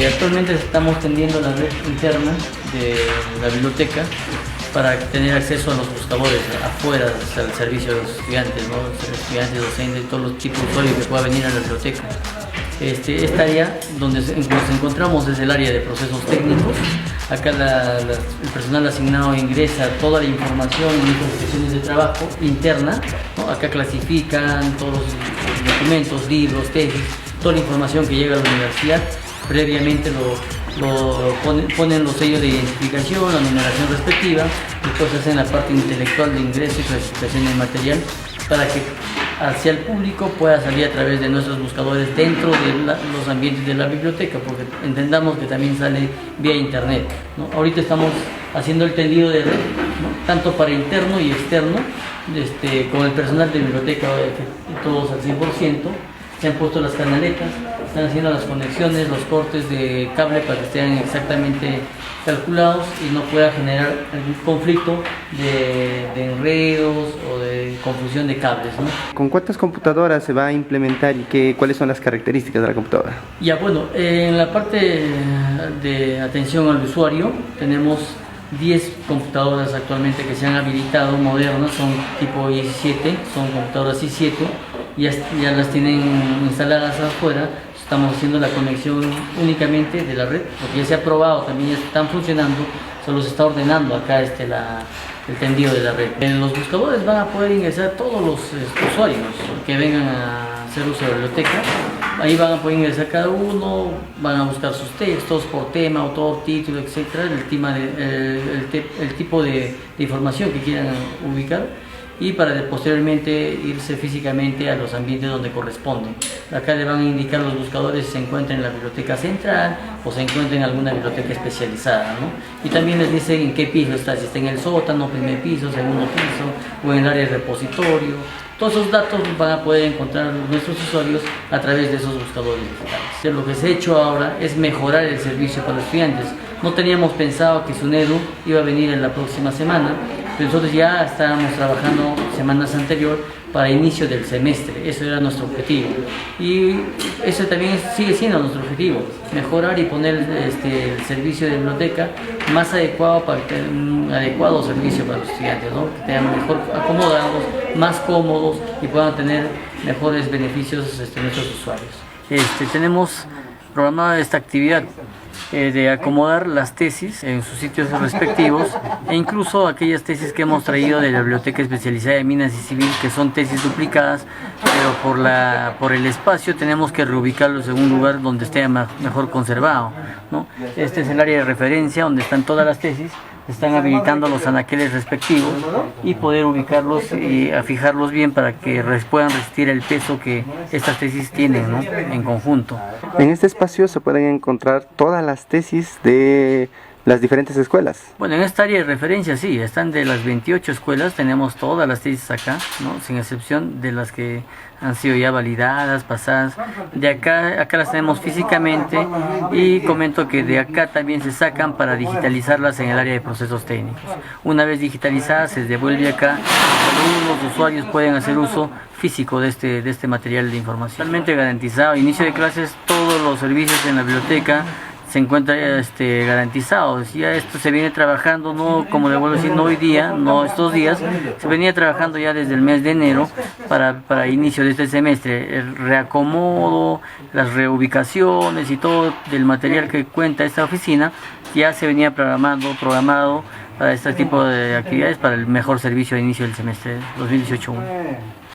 Actualmente estamos tendiendo la red interna de la biblioteca para tener acceso a los buscadores afuera al servicio de los estudiantes, ¿no? Estudiantes, docentes, todos los tipos de usuarios que pueda venir a la biblioteca. Esta área donde nos encontramos es el área de procesos técnicos. Acá el personal asignado ingresa toda la información en estas secciones de trabajo interna, ¿no? Acá clasifican todos los documentos, libros, tesis, toda la información que llega a la universidad. Previamente ponen los sellos de identificación, la numeración respectiva, después hacen la parte intelectual de ingreso y clasificación del material para que hacia el público pueda salir a través de nuestros buscadores dentro de los ambientes de la biblioteca, porque entendamos que también sale vía internet, ¿no? Ahorita estamos haciendo el tendido de red, ¿no? Tanto para interno y externo, con el personal de biblioteca, todos al 100%, se han puesto las canaletas, están haciendo las conexiones, los cortes de cable para que estén exactamente calculados y no pueda generar algún conflicto de enredos o de confusión de cables, ¿no? ¿Con cuántas computadoras se va a implementar y cuáles son las características de la computadora? Ya, bueno, en la parte de atención al usuario tenemos 10 computadoras actualmente que se han habilitado, modernas, son tipo i7, son computadoras i7, ya las tienen instaladas afuera. Estamos haciendo la conexión únicamente de la red, porque ya se ha probado, también ya están funcionando, solo se está ordenando acá el tendido de la red. En los buscadores van a poder ingresar todos los usuarios que vengan a hacer uso de la biblioteca. Ahí van a poder ingresar cada uno, van a buscar sus textos por tema, autor, título, etc., el tipo de información que quieran ubicar, y para posteriormente irse físicamente a los ambientes donde corresponden. Acá le van a indicar los buscadores si se encuentran en la biblioteca central o se encuentran en alguna biblioteca especializada, ¿no? Y también les dicen en qué piso está, si está en el sótano, primer piso, segundo piso o en el área de repositorio. Todos esos datos van a poder encontrar nuestros usuarios a través de esos buscadores digitales. Lo que se ha hecho ahora es mejorar el servicio para los estudiantes. No teníamos pensado que SUNEDU iba a venir en la próxima semana, pero nosotros ya estábamos trabajando semanas anteriores para inicio del semestre. Eso era nuestro objetivo y eso también sigue siendo nuestro objetivo, mejorar y poner el servicio de biblioteca más adecuado para tener un adecuado servicio para los estudiantes, ¿no? Que tengan mejor acomodados, más cómodos y puedan tener mejores beneficios nuestros usuarios. Tenemos programada esta actividad de acomodar las tesis en sus sitios respectivos e incluso aquellas tesis que hemos traído de la Biblioteca Especializada de Minas y Civil, que son tesis duplicadas, pero por el espacio tenemos que reubicarlos en un lugar donde esté mejor conservado, ¿no? Este es el área de referencia donde están todas las tesis. Están habilitando los anaqueles respectivos y poder ubicarlos y fijarlos bien para que puedan resistir el peso que estas tesis tienen, ¿no? En conjunto. En este espacio se pueden encontrar todas las tesis de las diferentes escuelas. Bueno, en esta área de referencia sí, están de las 28 escuelas, tenemos todas las tesis acá, ¿no? Sin excepción de las que han sido ya validadas, pasadas. De acá las tenemos físicamente y comento que de acá también se sacan para digitalizarlas en el área de procesos técnicos. Una vez digitalizadas se devuelve acá, los usuarios pueden hacer uso físico de este material de información. Totalmente garantizado, inicio de clases, todos los servicios en la biblioteca se encuentra garantizado. Ya esto se viene trabajando, no, como le vuelvo a decir, no hoy día, no estos días, se venía trabajando ya desde el mes de enero para inicio de este semestre. El reacomodo, las reubicaciones y todo del material que cuenta esta oficina ya se venía programado para este tipo de actividades, para el mejor servicio de inicio del semestre 2018-1.